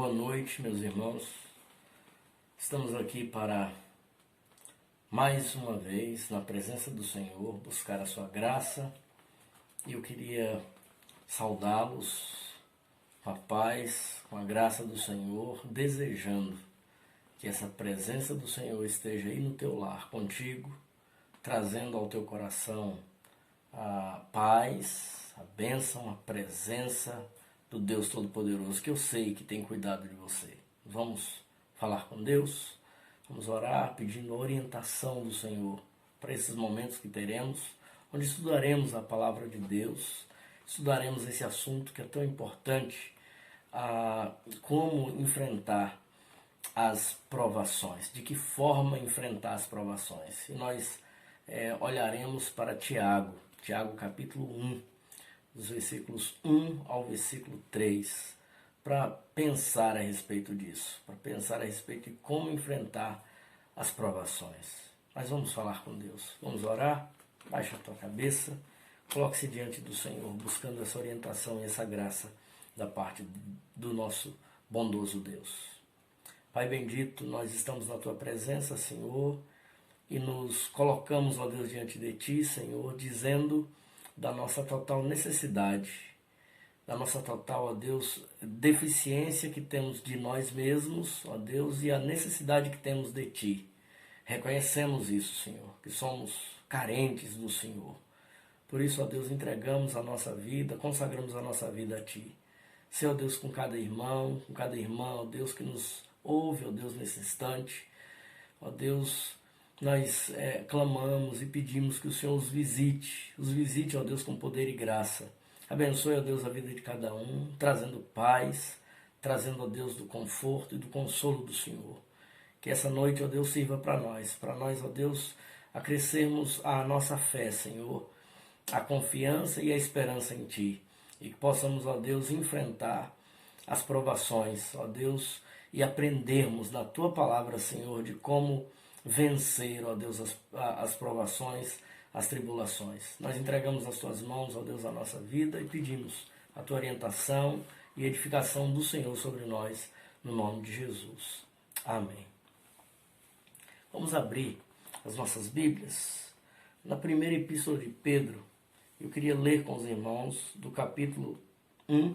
Boa noite, meus irmãos. Estamos aqui para, mais uma vez, na presença do Senhor, buscar a sua graça. E eu queria saudá-los com a paz, com a graça do Senhor, desejando que essa presença do Senhor esteja aí no teu lar, contigo, trazendo ao teu coração a paz, a bênção, a presença do Deus Todo-Poderoso, que eu sei que tem cuidado de você. Vamos falar com Deus, vamos orar pedindo a orientação do Senhor para esses momentos que teremos, onde estudaremos a palavra de Deus, estudaremos esse assunto que é tão importante, como enfrentar as provações, de que forma enfrentar as provações. E nós olharemos para Tiago capítulo 1, dos versículos 1 ao versículo 3, para pensar a respeito disso, para pensar a respeito de como enfrentar as provações. Mas vamos falar com Deus, vamos orar, baixa a tua cabeça, coloque-se diante do Senhor, buscando essa orientação e essa graça da parte do nosso bondoso Deus. Pai bendito, nós estamos na tua presença, Senhor, e nos colocamos, ó Deus, diante de ti, Senhor, dizendo da nossa total necessidade, da nossa total, ó Deus, deficiência que temos de nós mesmos, ó Deus, e a necessidade que temos de Ti. Reconhecemos isso, Senhor, que somos carentes do Senhor. Por isso, ó Deus, entregamos a nossa vida, consagramos a nossa vida a Ti. Senhor Deus, com cada irmão, com cada irmã, ó Deus, que nos ouve, ó Deus, nesse instante, ó Deus, nós clamamos e pedimos que o Senhor os visite, ó Deus, com poder e graça. Abençoe, ó Deus, a vida de cada um, trazendo paz, trazendo, ó Deus, do conforto e do consolo do Senhor. Que essa noite, ó Deus, sirva para nós, ó Deus, acrescermos a nossa fé, Senhor, a confiança e a esperança em Ti. E que possamos, ó Deus, enfrentar as provações, ó Deus, e aprendermos na Tua palavra, Senhor, de como vencer, ó Deus, as provações, as tribulações. Nós entregamos nas Tuas mãos, ó Deus, a nossa vida e pedimos a Tua orientação e edificação do Senhor sobre nós, no nome de Jesus. Amém. Vamos abrir as nossas Bíblias na primeira epístola de Pedro. Eu queria ler com os irmãos do capítulo 1,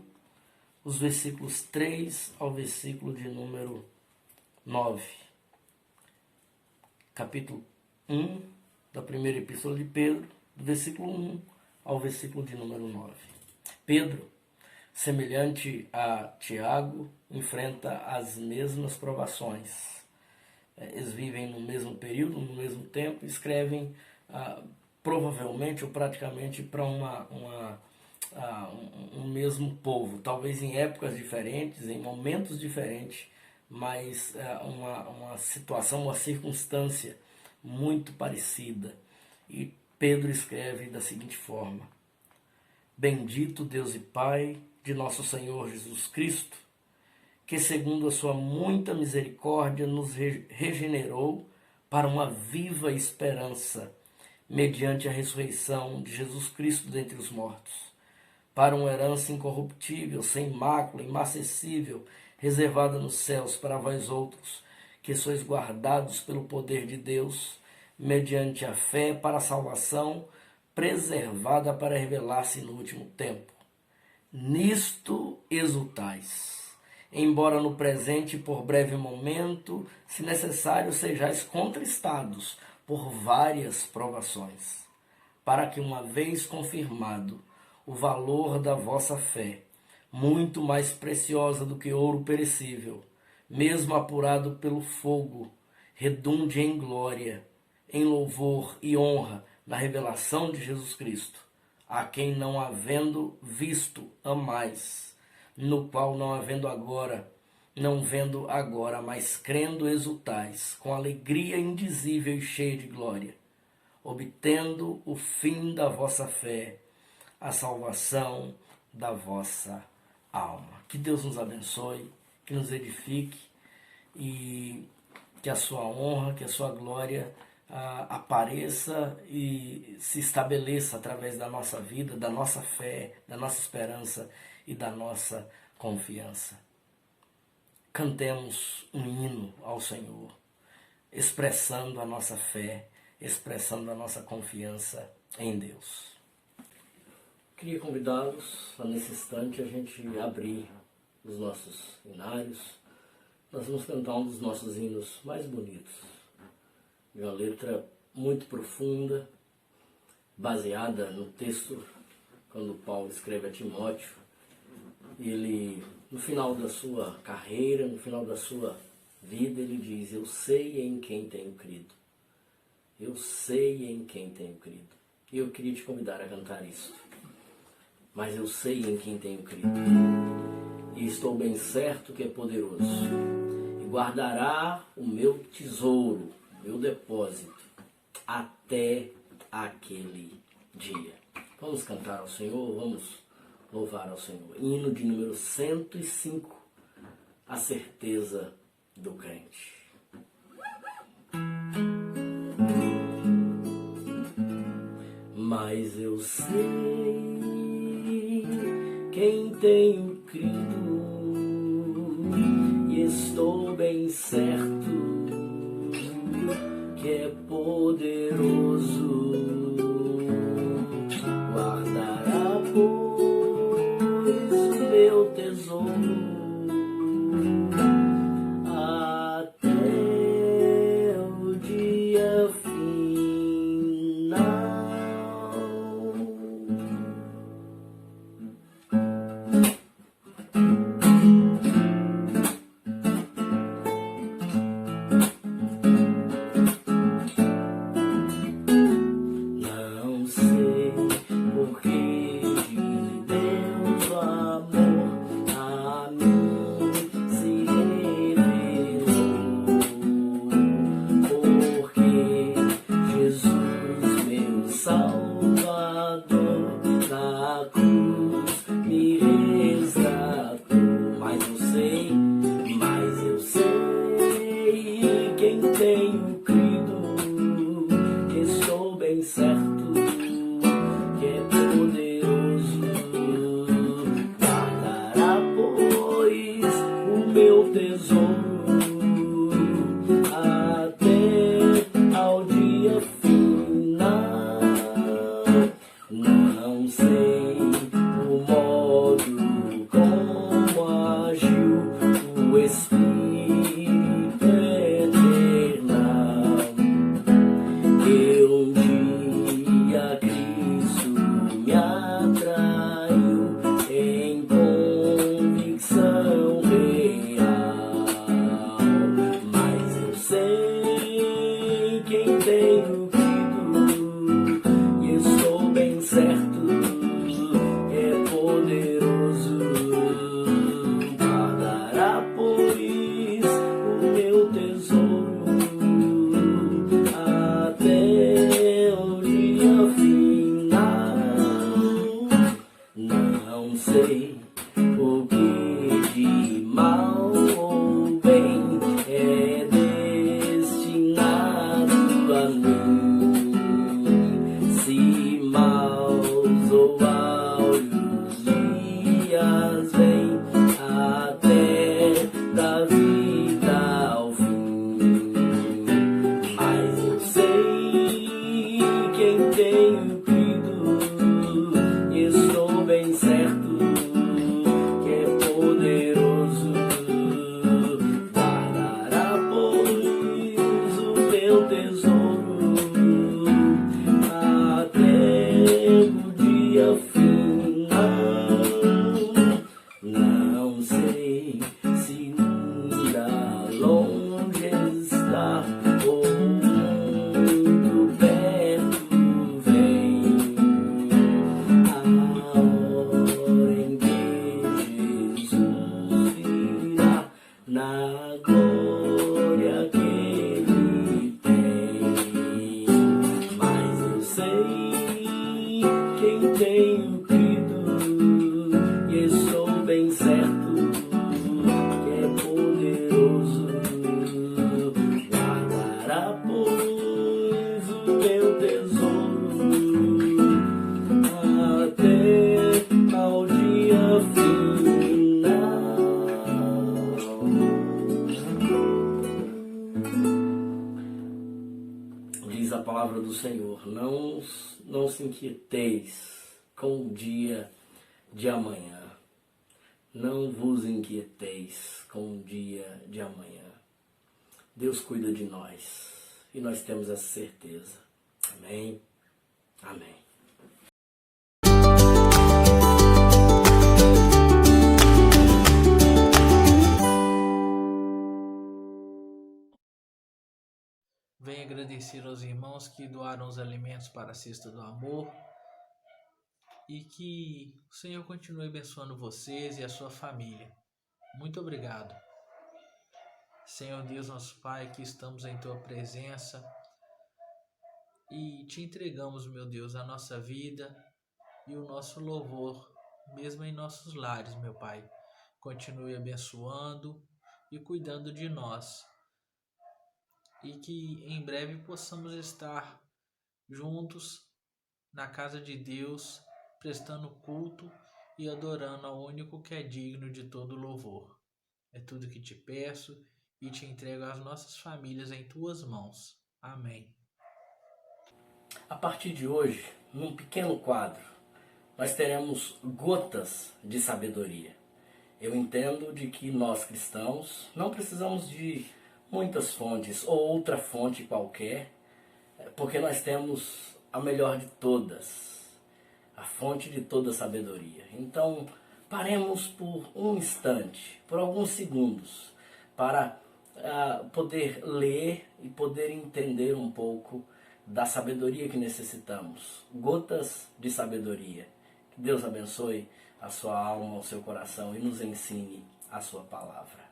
os versículos 3 ao versículo de número 9. Capítulo 1 da primeira epístola de Pedro, do versículo 1 ao versículo de número 9. Pedro, semelhante a Tiago, enfrenta as mesmas provações. Eles vivem no mesmo período, no mesmo tempo, escrevem provavelmente ou praticamente para um mesmo povo, talvez em épocas diferentes, em momentos diferentes, mas uma situação, uma circunstância muito parecida. E Pedro escreve da seguinte forma: Bendito Deus e Pai de nosso Senhor Jesus Cristo, que segundo a sua muita misericórdia nos regenerou para uma viva esperança, mediante a ressurreição de Jesus Cristo dentre os mortos, para uma herança incorruptível, sem mácula, imacessível, reservada nos céus para vós outros, que sois guardados pelo poder de Deus, mediante a fé para a salvação, preservada para revelar-se no último tempo. Nisto exultais, embora no presente por breve momento, se necessário, sejais contristados por várias provações, para que, uma vez confirmado o valor da vossa fé, muito mais preciosa do que ouro perecível, mesmo apurado pelo fogo, redunde em glória, em louvor e honra na revelação de Jesus Cristo, a quem não havendo visto amais, no qual não vendo agora, mas crendo exultais, com alegria indizível e cheia de glória, obtendo o fim da vossa fé, a salvação da vossa alma. Que Deus nos abençoe, que nos edifique e que a sua honra, que a sua glória apareça e se estabeleça através da nossa vida, da nossa fé, da nossa esperança e da nossa confiança. cantemos um hino ao Senhor, expressando a nossa fé, expressando a nossa confiança em Deus. Queria convidá-los a, nesse instante, a gente abrir os nossos hinários. Nós vamos cantar um dos nossos hinos mais bonitos, de uma letra muito profunda, baseada no texto quando Paulo escreve a Timóteo. Ele, no final da sua carreira, no final da sua vida, ele diz: eu sei em quem tenho crido. Eu sei em quem tenho crido. E eu queria te convidar a cantar isso. Mas eu sei em quem tenho crido. E estou bem certo que é poderoso. E guardará o meu tesouro, meu depósito, até aquele dia. Vamos cantar ao Senhor, vamos louvar ao Senhor. Hino de número 105, a certeza do crente. Mas eu sei quem tenho crido e estou bem certo que é poderoso. Guardará, pois, o meu tesouro até o dia final. Não sei porque de Deus o amor a mim se revelou, porque Jesus, meu Salvador, na cruz me resgatou. Mas eu sei quem tenho crido, que estou bem certo que é poderoso. Guardará, pois, o meu tesouro até ao dia final. Não sei o modo como agiu o Espírito eternal, que um dia Cristo me atraiu em convicção real. Mas eu sei quem tenho crido e estou bem certo é poderoso. Guardará, pois, o meu tesouro até o dia final. Não sei o que de mal ou bem é destinado a mim, se maus ou áureos dias vêm até da vida ao fim. Mas eu sei quem tenho crido e estou bem certo que é poderoso. Guardará, pois, o meu tesouro até o dia final. Não sei se ainda longe está ou muito perto vem a hora em que Jesus virá na glória que Ele tem. Mas eu sei quem tenho crido e estou bem certo que é poderoso. Guardará, pois, o meu tesouro até ao dia final. palavra do Senhor: não se inquieteis com o dia de amanhã. Não vos inquieteis com o dia de amanhã. Deus cuida de nós e nós temos essa certeza. Amém. Amém. Venho agradecer aos irmãos que doaram os alimentos para a Cesta do Amor e que o Senhor continue abençoando vocês e a sua família. Muito obrigado. Senhor Deus, nosso Pai, que estamos em Tua presença e te entregamos, meu Deus, a nossa vida e o nosso louvor, mesmo em nossos lares, meu Pai. Continue abençoando e cuidando de nós. E que em breve possamos estar juntos na casa de Deus, prestando culto e adorando ao único que é digno de todo louvor. É tudo que te peço e te entrego as nossas famílias em tuas mãos. Amém. A partir de hoje, num pequeno quadro, nós teremos gotas de sabedoria. Eu entendo de que nós cristãos não precisamos de muitas fontes ou outra fonte qualquer, porque nós temos a melhor de todas, a fonte de toda sabedoria. Então, paremos por um instante, por alguns segundos, para poder ler e poder entender um pouco da sabedoria que necessitamos. Gotas de sabedoria. Que Deus abençoe a sua alma, o seu coração e nos ensine a sua palavra.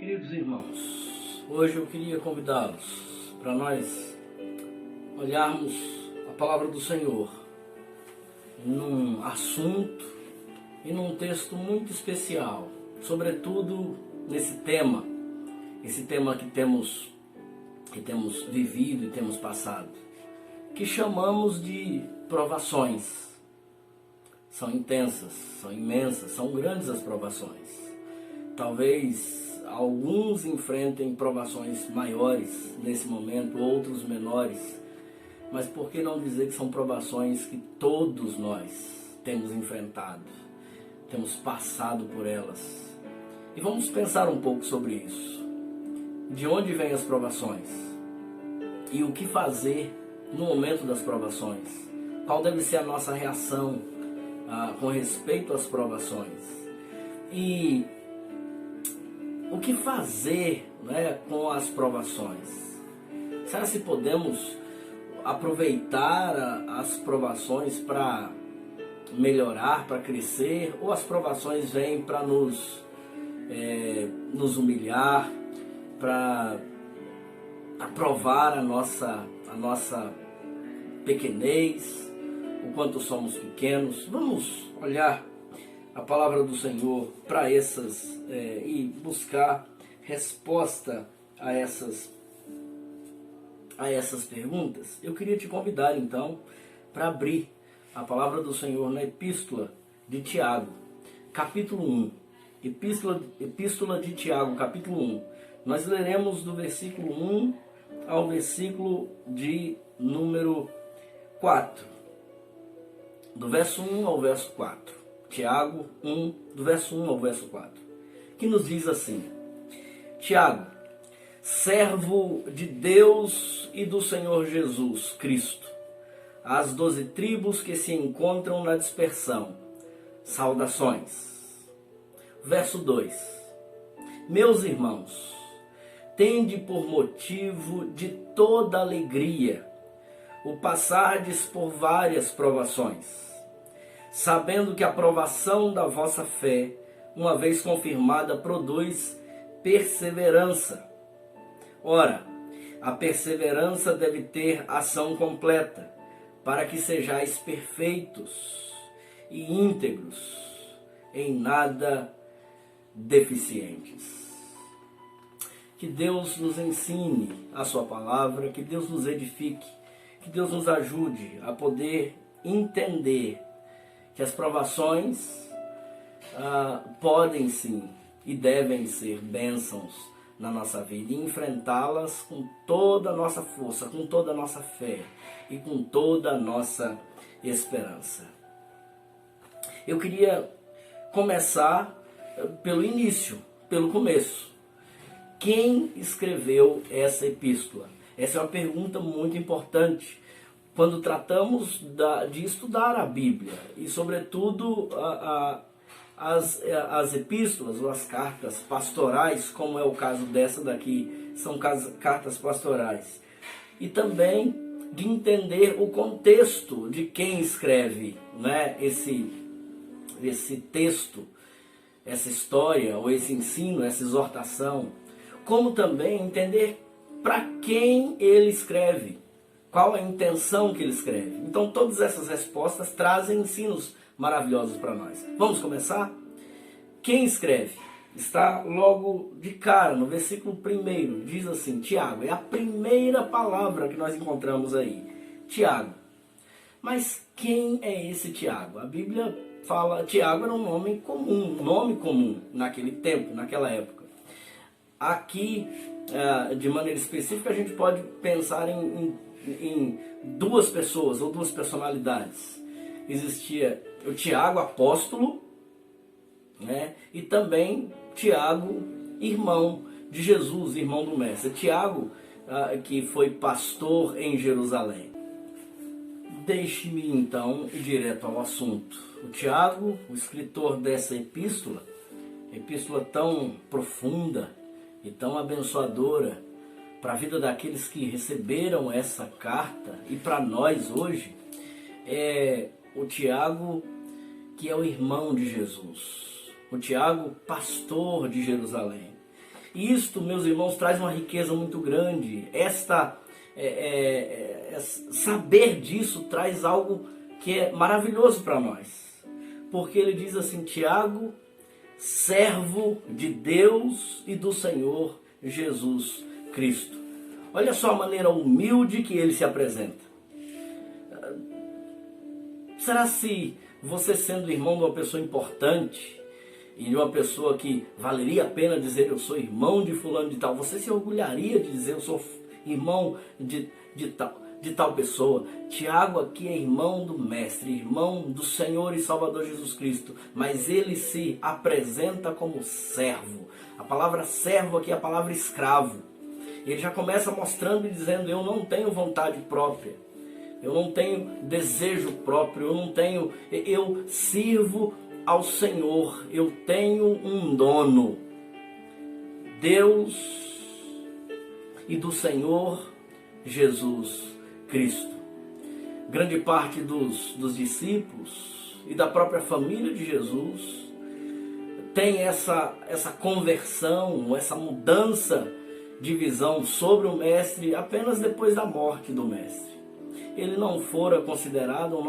Queridos irmãos, hoje eu queria convidá-los para nós olharmos a palavra do Senhor num assunto e num texto muito especial, sobretudo nesse tema, esse tema que temos vivido e temos passado, que chamamos de provações. São intensas, são imensas, são grandes as provações. Talvez alguns enfrentem provações maiores nesse momento, outros menores. Mas por que não dizer que são provações que todos nós temos enfrentado, temos passado por elas? E vamos pensar um pouco sobre isso. De onde vêm as provações? E o que fazer no momento das provações? Qual deve ser a nossa reação com respeito às provações? E o que fazer, né, com as provações? Será se podemos aproveitar as provações para melhorar, para crescer? Ou as provações vêm para nos humilhar, para provar a nossa pequenez, o quanto somos pequenos? Vamos olhar a palavra do Senhor para essas e buscar resposta a essas perguntas. Eu queria te convidar então para abrir a palavra do Senhor na Epístola de Tiago, capítulo 1. Epístola de Tiago, capítulo 1. Nós leremos do versículo 1 ao versículo de número 4. Do verso 1 ao verso 4. Tiago 1, do verso 1 ao verso 4. que nos diz assim: Tiago, servo de Deus e do Senhor Jesus Cristo, às 12 tribos que se encontram na dispersão, saudações. Verso 2: Meus irmãos, tende por motivo de toda alegria o passardes por várias provações, sabendo que a provação da vossa fé, uma vez confirmada, produz perseverança. Ora, a perseverança deve ter ação completa, para que sejais perfeitos e íntegros, em nada deficientes. Que Deus nos ensine a sua palavra, que Deus nos edifique, que Deus nos ajude a poder entender que as provações podem sim e devem ser bênçãos na nossa vida, e enfrentá-las com toda a nossa força, com toda a nossa fé e com toda a nossa esperança. Eu queria começar pelo início, pelo começo. Quem escreveu essa epístola? Essa é uma pergunta muito importante quando tratamos de estudar a Bíblia e, sobretudo, as epístolas ou as cartas pastorais, como é o caso dessa daqui, são cartas pastorais. E também de entender o contexto de quem escreve, né, esse texto, essa história, ou esse ensino, essa exortação, como também entender para quem ele escreve, qual a intenção que ele escreve. Então todas essas respostas trazem ensinos maravilhosos para nós. Vamos começar? Quem escreve? Está logo de cara, no versículo 1, diz assim, Tiago, é a primeira palavra que nós encontramos aí, Tiago. Mas quem é esse Tiago? A Bíblia fala, Tiago era um nome comum naquele tempo, naquela época. Aqui, de maneira específica, a gente pode pensar em duas pessoas ou duas personalidades. Existia o Tiago apóstolo, né? E também Tiago, irmão de Jesus, irmão do Mestre. Tiago, que foi pastor em Jerusalém. Deixe-me então ir direto ao assunto. O Tiago, o escritor dessa epístola tão profunda e tão abençoadora para a vida daqueles que receberam essa carta e para nós hoje, é o Tiago que é o irmão de Jesus. O Tiago, pastor de Jerusalém. E isto, meus irmãos, traz uma riqueza muito grande. Saber disso traz algo que é maravilhoso para nós. Porque ele diz assim, Tiago, servo de Deus e do Senhor Jesus Cristo. Olha só a maneira humilde que ele se apresenta. Será se você, sendo irmão de uma pessoa importante e de uma pessoa que valeria a pena dizer eu sou irmão de fulano de tal, você se orgulharia de dizer eu sou irmão de tal pessoa? Tiago aqui é irmão do Mestre, irmão do Senhor e Salvador Jesus Cristo, mas ele se apresenta como servo. A palavra servo aqui é a palavra escravo. Ele já começa mostrando e dizendo, eu não tenho vontade própria, eu não tenho desejo próprio, eu sirvo ao Senhor, eu tenho um dono, Deus e do Senhor Jesus Cristo. Grande parte dos discípulos e da própria família de Jesus tem essa conversão, essa mudança de visão sobre o Mestre apenas depois da morte do Mestre. Ele não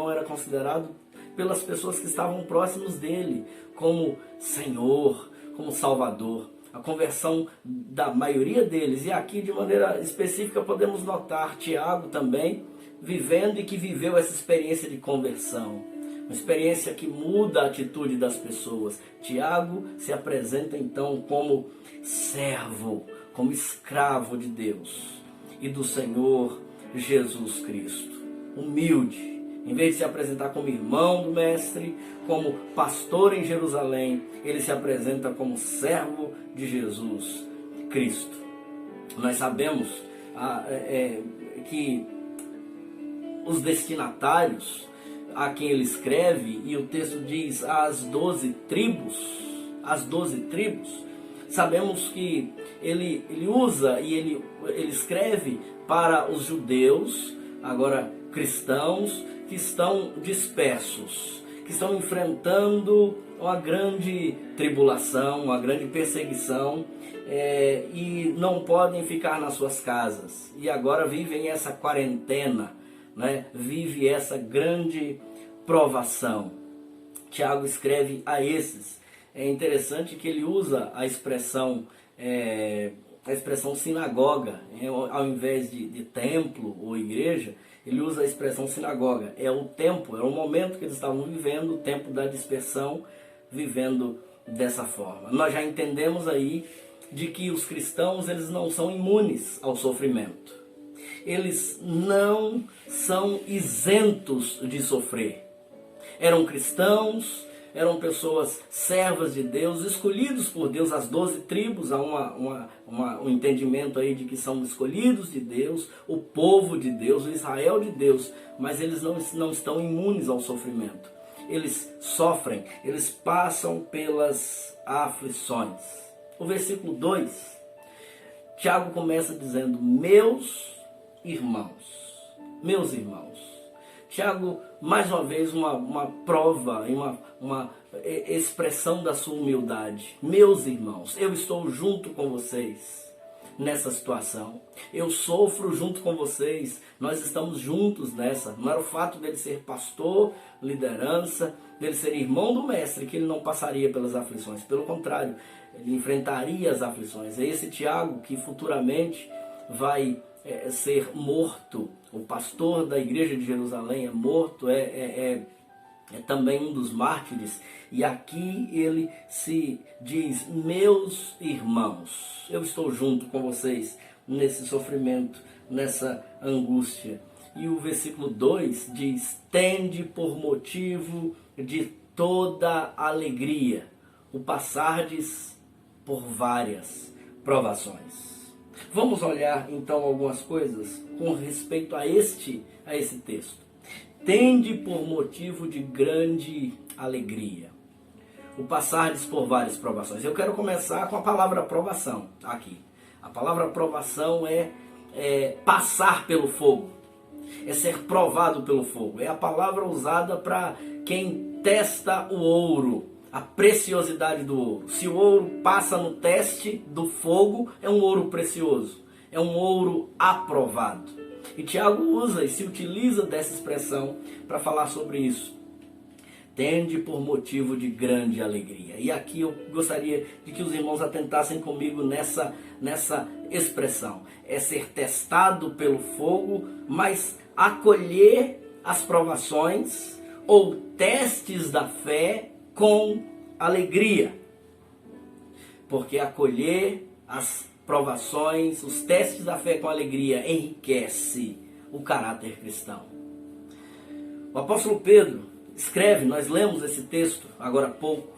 era considerado pelas pessoas que estavam próximos dele como Senhor, como Salvador. A conversão da maioria deles, e aqui de maneira específica podemos notar Tiago também vivendo e que viveu essa experiência de conversão, uma experiência que muda a atitude das pessoas. Tiago se apresenta então como servo, como escravo de Deus e do Senhor Jesus Cristo. Humilde, Em vez de se apresentar como irmão do Mestre, como pastor em Jerusalém, ele se apresenta como servo de Jesus Cristo. Nós sabemos que os destinatários a quem ele escreve, e o texto diz as 12 tribos, sabemos que ele usa e ele escreve para os judeus, agora cristãos, que estão dispersos, que estão enfrentando uma grande tribulação, uma grande perseguição, e não podem ficar nas suas casas, e agora vivem essa quarentena, né? Vive essa grande provação. Tiago escreve a esses. É interessante que ele usa a expressão sinagoga, ao invés de templo ou igreja, ele usa a expressão sinagoga. É o tempo, é o momento que eles estavam vivendo, o tempo da dispersão, vivendo dessa forma. Nós já entendemos aí de que os cristãos, eles não são imunes ao sofrimento. Eles não são isentos de sofrer. Eram cristãos, eram pessoas servas de Deus, escolhidos por Deus, as 12 tribos, há um entendimento aí de que são escolhidos de Deus, o povo de Deus, o Israel de Deus, mas eles não estão imunes ao sofrimento. Eles sofrem, eles passam pelas aflições. O versículo 2, Tiago começa dizendo, meus irmãos. Tiago, mais uma vez, uma prova, uma expressão da sua humildade. Meus irmãos, eu estou junto com vocês nessa situação. Eu sofro junto com vocês. Nós estamos juntos nessa. Não era o fato dele ser pastor, liderança, dele ser irmão do mestre, que ele não passaria pelas aflições. Pelo contrário, ele enfrentaria as aflições. É esse Tiago que futuramente vai ser morto. O pastor da igreja de Jerusalém é morto, é também um dos mártires. E aqui ele se diz, meus irmãos, eu estou junto com vocês nesse sofrimento, nessa angústia. E o versículo 2 diz, tende por motivo de toda alegria o passardes por várias provações. Vamos olhar então algumas coisas com respeito a esse texto. Tende por motivo de grande alegria o passardes por várias provações. Eu quero começar com a palavra provação aqui. A palavra provação é passar pelo fogo, é ser provado pelo fogo. É a palavra usada para quem testa o ouro, a preciosidade do ouro. Se o ouro passa no teste do fogo, é um ouro precioso, é um ouro aprovado. E Tiago usa e se utiliza dessa expressão para falar sobre isso. Tende por motivo de grande alegria. E aqui eu gostaria de que os irmãos atentassem comigo nessa expressão. É ser testado pelo fogo, mas acolher as provações ou testes da fé com alegria. Porque acolher as provações, os testes da fé com alegria enriquece o caráter cristão. O apóstolo Pedro escreve, nós lemos esse texto agora há pouco,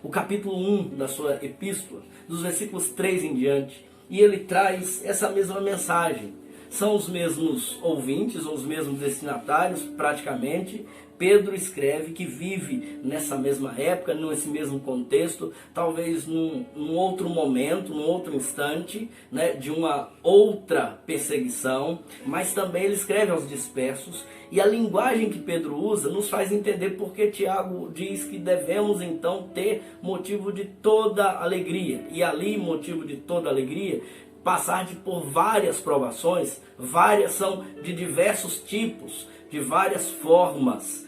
o capítulo 1 da sua epístola, dos versículos 3 em diante, e ele traz essa mesma mensagem. São os mesmos ouvintes, ou os mesmos destinatários, praticamente. Pedro escreve que vive nessa mesma época, nesse mesmo contexto, talvez num outro momento, num outro instante, né, de uma outra perseguição, mas também ele escreve aos dispersos, e a linguagem que Pedro usa nos faz entender porque Tiago diz que devemos então ter motivo de toda alegria, e ali motivo de toda alegria, passar por várias provações, várias são de diversos tipos, de várias formas,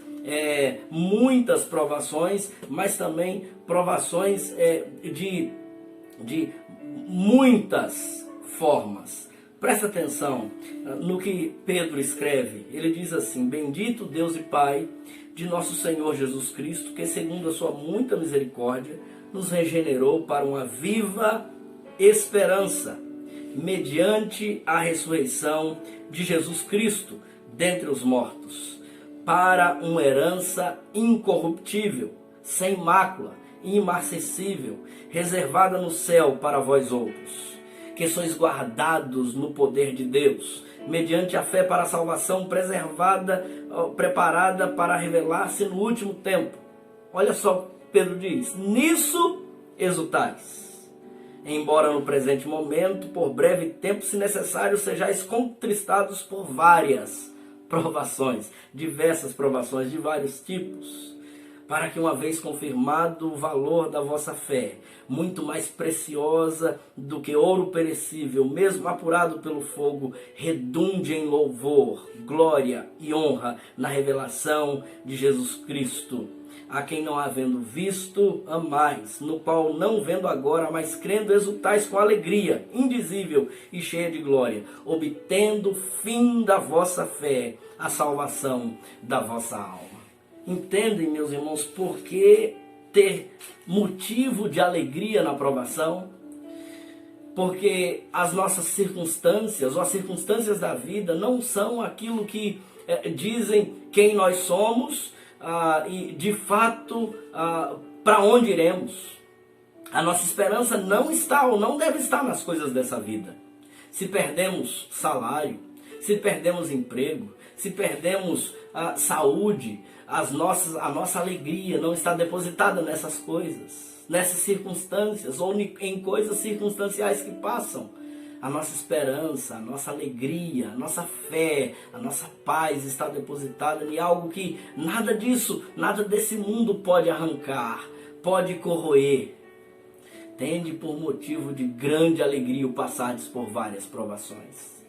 muitas provações, mas também provações de muitas formas. Presta atenção no que Pedro escreve. Ele diz assim: bendito Deus e Pai de nosso Senhor Jesus Cristo, que segundo a sua muita misericórdia nos regenerou para uma viva esperança, mediante a ressurreição de Jesus Cristo dentre os mortos, para uma herança incorruptível, sem mácula, imarcessível, reservada no céu para vós outros, que sois guardados no poder de Deus, mediante a fé para a salvação preparada para revelar-se no último tempo. Olha só, Pedro diz: nisso exultais, embora no presente momento, por breve tempo, se necessário, sejais contristados por várias provações, diversas provações de vários tipos, para que, uma vez confirmado o valor da vossa fé, muito mais preciosa do que ouro perecível, mesmo apurado pelo fogo, redunde em louvor, glória e honra na revelação de Jesus Cristo, a quem não havendo visto, amais, no qual não vendo agora, mas crendo, exultais com alegria indizível e cheia de glória, obtendo o fim da vossa fé, a salvação da vossa alma. Entendem, meus irmãos, por que ter motivo de alegria na provação? Porque as nossas circunstâncias, ou as circunstâncias da vida, não são aquilo que dizem quem nós somos e, de fato, para onde iremos. A nossa esperança não está ou não deve estar nas coisas dessa vida. Se perdemos salário, se perdemos emprego, se perdemos saúde, a nossa alegria não está depositada nessas coisas, nessas circunstâncias ou em coisas circunstanciais que passam. A nossa esperança, a nossa alegria, a nossa fé, a nossa paz está depositada em algo que nada disso, nada desse mundo pode arrancar, pode corroer. Tende por motivo de grande alegria o passardes por várias provações,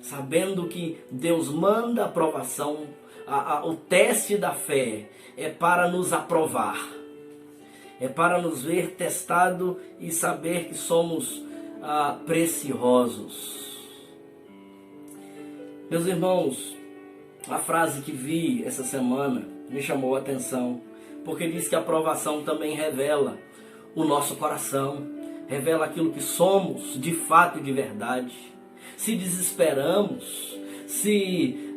sabendo que Deus manda a provação, o teste da fé é para nos aprovar, é para nos ver testado e saber que somos preciosos. Meus irmãos, a frase que vi essa semana me chamou a atenção, porque diz que a provação também revela o nosso coração, revela aquilo que somos de fato e de verdade. Se desesperamos, se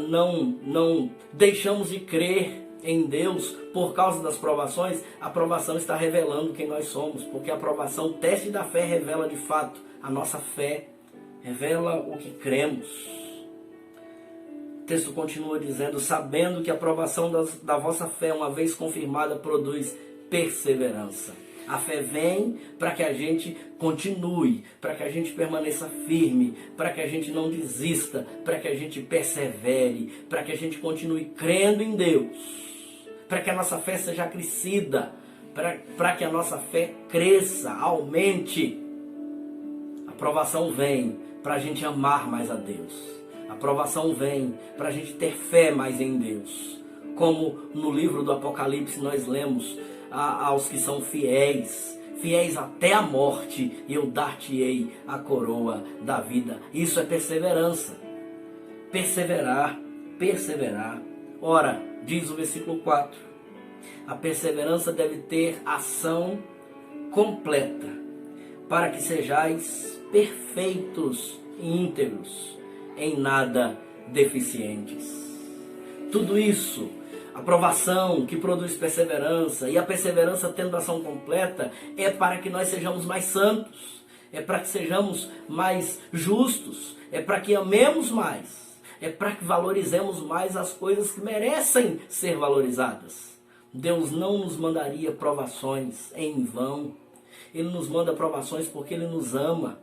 não deixamos de crer em Deus por causa das provações, a provação está revelando quem nós somos, porque a provação, o teste da fé, revela de fato a nossa fé, revela o que cremos. O texto continua dizendo: sabendo que a provação da vossa fé, uma vez confirmada, produz perseverança. A fé vem para que a gente continue, para que a gente permaneça firme, para que a gente não desista, para que a gente persevere, para que a gente continue crendo em Deus, para que a nossa fé seja crescida, para que a nossa fé cresça, aumente. A provação vem para a gente amar mais a Deus. A provação vem para a gente ter fé mais em Deus. Como no livro do Apocalipse nós lemos, aos que são fiéis até a morte, e eu dar-te-ei a coroa da vida. Isso é perseverança. Perseverar. Ora, diz o versículo 4, a perseverança deve ter ação completa, para que sejais perfeitos e íntegros, em nada deficientes. Tudo isso, a provação que produz perseverança, e a perseverança tendo ação completa, é para que nós sejamos mais santos, é para que sejamos mais justos, é para que amemos mais, é para que valorizemos mais as coisas que merecem ser valorizadas. Deus não nos mandaria provações em vão. Ele nos manda provações porque Ele nos ama,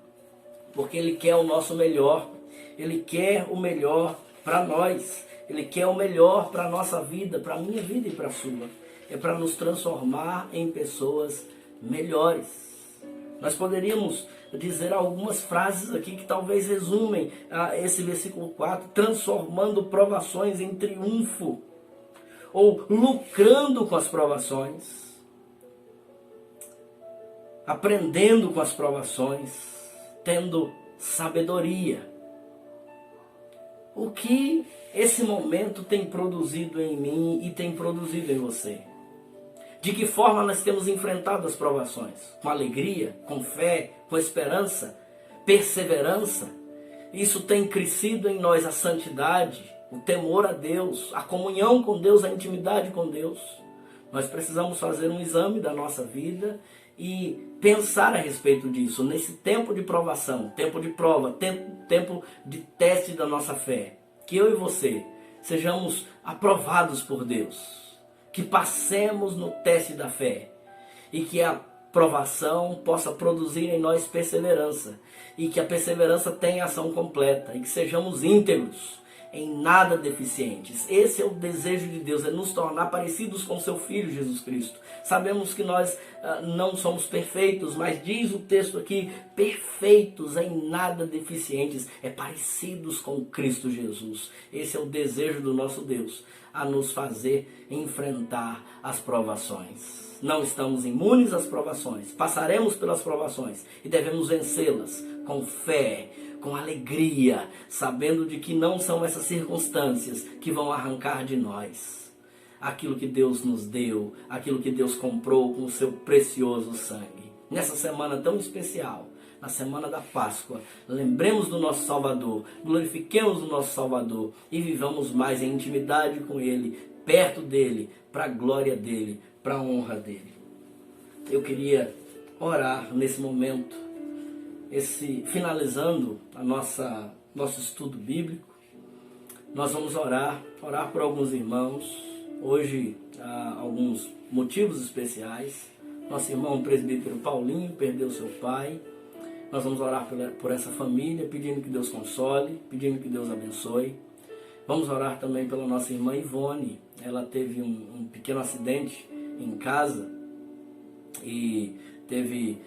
porque Ele quer o nosso melhor, Ele quer o melhor para nós. Ele quer o melhor para a nossa vida, para a minha vida e para a sua. É para nos transformar em pessoas melhores. Nós poderíamos dizer algumas frases aqui que talvez resumem esse versículo 4, transformando provações em triunfo, ou lucrando com as provações, aprendendo com as provações, tendo sabedoria. O que esse momento tem produzido em mim e tem produzido em você? De que forma nós temos enfrentado as provações? Com alegria, com fé, com esperança, perseverança? Isso tem crescido em nós a santidade, o temor a Deus, a comunhão com Deus, a intimidade com Deus. Nós precisamos fazer um exame da nossa vida e pensar a respeito disso, nesse tempo de provação, tempo de prova, tempo de teste da nossa fé. Que eu e você sejamos aprovados por Deus, que passemos no teste da fé e que a provação possa produzir em nós perseverança e que a perseverança tenha ação completa e que sejamos íntegros, em nada deficientes. Esse é o desejo de Deus, é nos tornar parecidos com seu Filho Jesus Cristo. Sabemos que nós não somos perfeitos, mas diz o texto aqui, perfeitos, em nada deficientes, parecidos com Cristo Jesus. Esse é o desejo do nosso Deus, a nos fazer enfrentar as provações. Não estamos imunes às provações, passaremos pelas provações e devemos vencê-las com fé, com alegria, sabendo de que não são essas circunstâncias que vão arrancar de nós aquilo que Deus nos deu, aquilo que Deus comprou com o seu precioso sangue. Nessa semana tão especial, na semana da Páscoa, lembremos do nosso Salvador, glorifiquemos o nosso Salvador e vivamos mais em intimidade com Ele, perto dEle, para a glória dEle, para a honra dEle. Eu queria orar nesse momento, finalizando nosso estudo bíblico. Nós vamos orar por alguns irmãos. Hoje há alguns motivos especiais. Nosso irmão presbítero Paulinho perdeu seu pai. Nós vamos orar por essa família, pedindo que Deus console, pedindo que Deus abençoe. Vamos orar também pela nossa irmã Ivone. Ela teve um pequeno acidente em casa e teve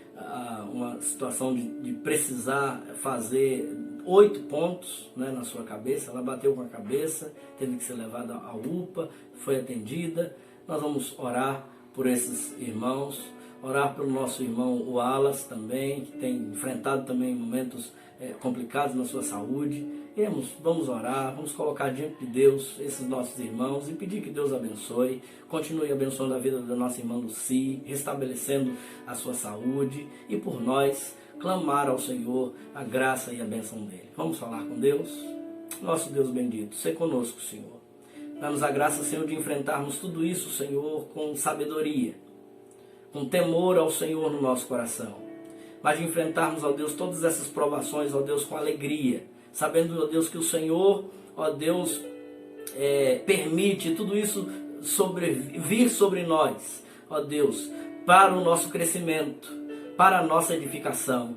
uma situação de precisar fazer 8 pontos, né, na sua cabeça. Ela bateu com a cabeça, teve que ser levada à UPA, foi atendida. Nós vamos orar por esses irmãos, orar pelo nosso irmão Wallace também, que tem enfrentado também momentos complicados na sua saúde. Vamos orar, vamos colocar diante de Deus esses nossos irmãos e pedir que Deus abençoe, continue abençoando a vida da nossa irmã Lucy, restabelecendo a sua saúde e por nós clamar ao Senhor a graça e a bênção dele. Vamos falar com Deus? Nosso Deus bendito, sê conosco, Senhor. Dá-nos a graça, Senhor, de enfrentarmos tudo isso, Senhor, com sabedoria, com temor ao Senhor no nosso coração, mas de enfrentarmos, ó Deus, todas essas provações, ó Deus, com alegria, sabendo, ó Deus, que o Senhor, ó Deus, permite tudo isso vir sobre nós, ó Deus, para o nosso crescimento, para a nossa edificação,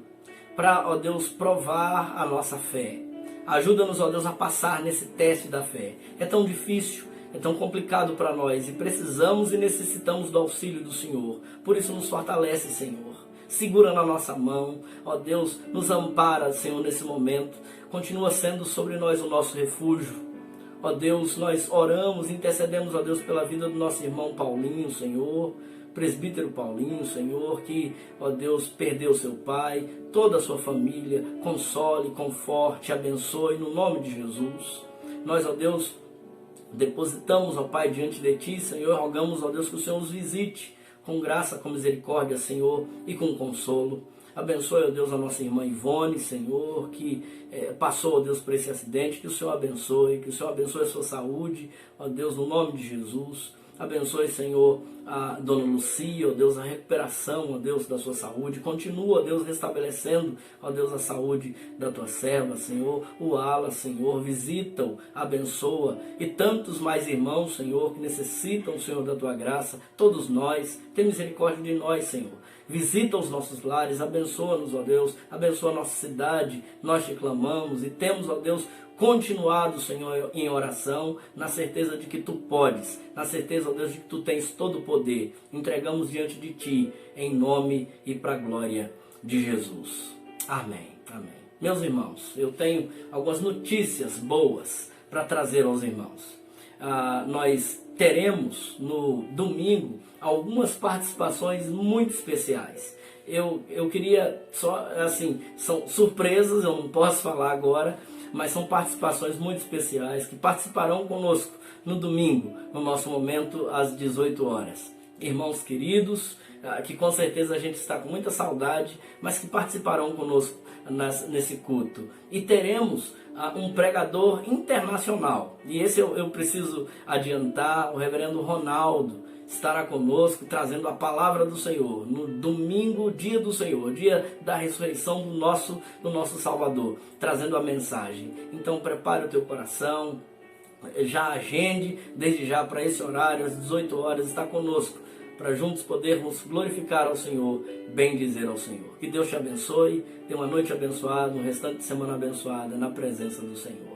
para, ó Deus, provar a nossa fé. Ajuda-nos, ó Deus, a passar nesse teste da fé. É tão difícil, é tão complicado para nós e precisamos e necessitamos do auxílio do Senhor. Por isso nos fortalece, Senhor. Segura na nossa mão, ó Deus, nos ampara, Senhor, nesse momento. Continua sendo sobre nós o nosso refúgio. Ó Deus, nós oramos, intercedemos, ó Deus, pela vida do nosso irmão Paulinho, Senhor, presbítero Paulinho, Senhor, que, ó Deus, perdeu seu pai, toda a sua família, console, conforte, abençoe, no nome de Jesus. Nós, ó Deus, depositamos, ó Pai, diante de Ti, Senhor, rogamos, ó Deus, que o Senhor nos visite com graça, com misericórdia, Senhor, e com consolo. Abençoe, ó Deus, a nossa irmã Ivone, Senhor, que passou, ó Deus, por esse acidente, que o Senhor abençoe a sua saúde, ó Deus, no nome de Jesus. Abençoe, Senhor, a dona Lucia, ó Deus, a recuperação, ó Deus, da sua saúde. Continua, ó Deus, restabelecendo, ó Deus, a saúde da tua serva, Senhor. O Ala, Senhor, visita-o, abençoa. E tantos mais irmãos, Senhor, que necessitam, Senhor, da tua graça. Todos nós, tem misericórdia de nós, Senhor. Visita os nossos lares, abençoa-nos, ó Deus, abençoa a nossa cidade. Nós te clamamos e temos, ó Deus, continuado, Senhor, em oração, na certeza de que Tu podes, na certeza, ó Deus, de que Tu tens todo o poder. Entregamos diante de Ti, em nome e para a glória de Jesus. Amém, amém. Meus irmãos, eu tenho algumas notícias boas para trazer aos irmãos. Nós teremos no domingo algumas participações muito especiais. Eu queria só, assim, são surpresas, eu não posso falar agora, mas são participações muito especiais que participarão conosco no domingo, no nosso momento às 18 horas. irmãos queridos, que com certeza a gente está com muita saudade, mas que participarão conosco nesse culto. E teremos um pregador internacional. E esse eu preciso adiantar, o reverendo Ronaldo estará conosco trazendo a palavra do Senhor no domingo, dia do Senhor, dia da ressurreição do nosso Salvador, trazendo a mensagem. Então prepare o teu coração, já agende desde já para esse horário, às 18 horas, está conosco, para juntos podermos glorificar ao Senhor, bem dizer ao Senhor. Que Deus te abençoe, tenha uma noite abençoada, um restante de semana abençoada na presença do Senhor.